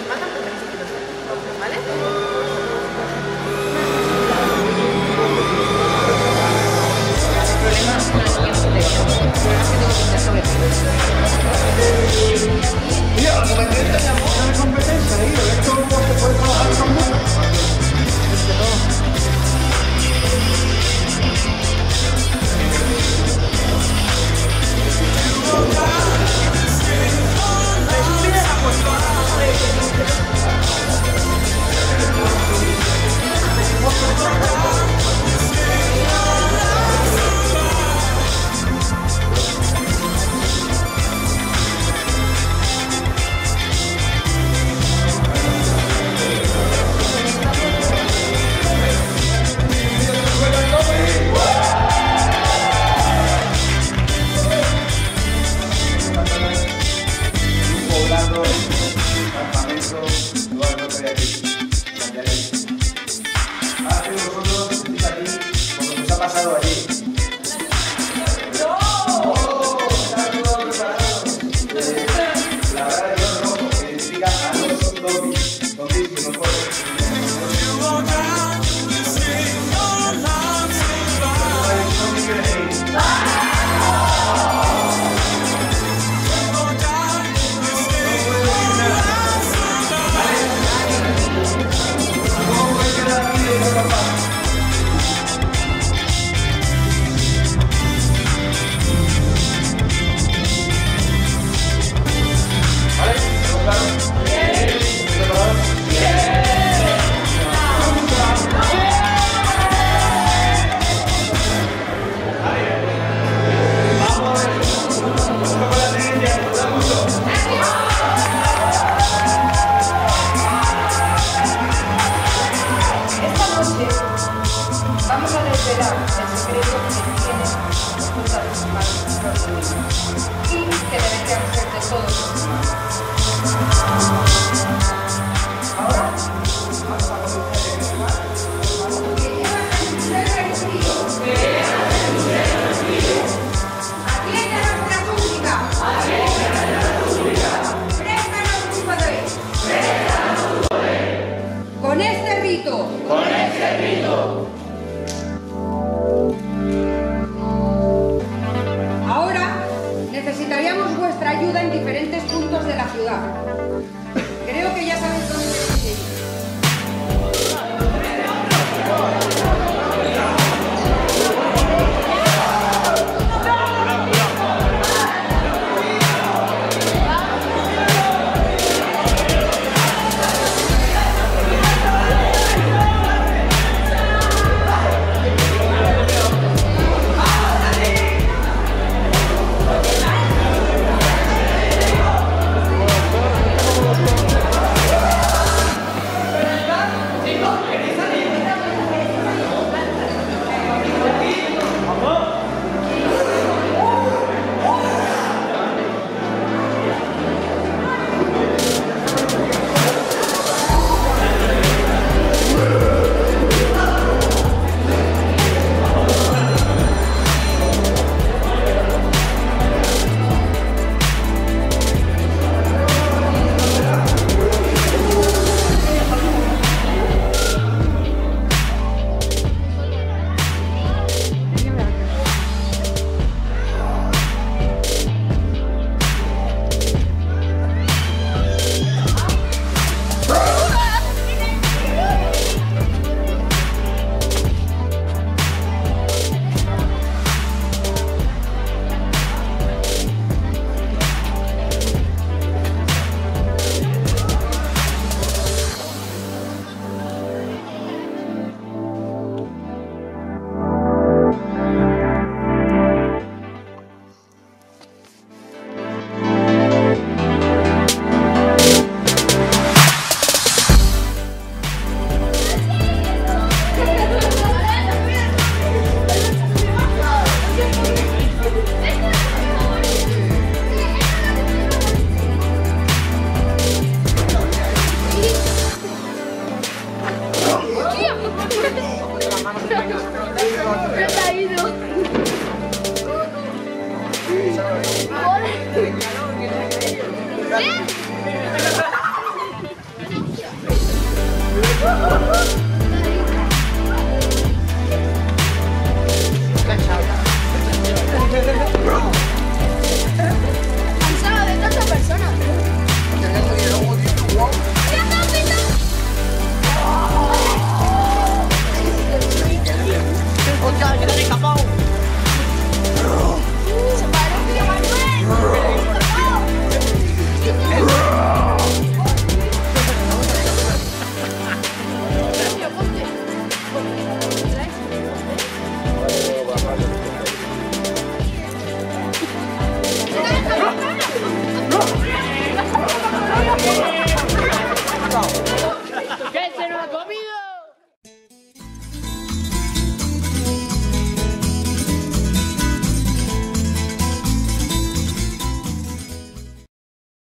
matan porque no se quieren hacer, ¿vale? Mira, la competencia ahí, esto no se puede trabajar con mucho. Vamos a desvelar el secreto que tiene junto a los humanos y que deberían ser de todos. Ahora vamos a comenzar el ritual. Que llevan en su ser recibido. Atiéndanos la súplica. Préstanos tu poder. Con este rito. Ahora necesitaríamos vuestra ayuda en diferentes puntos de la ciudad. Creo que ya sabéis dónde debéis ir. ¿Qué?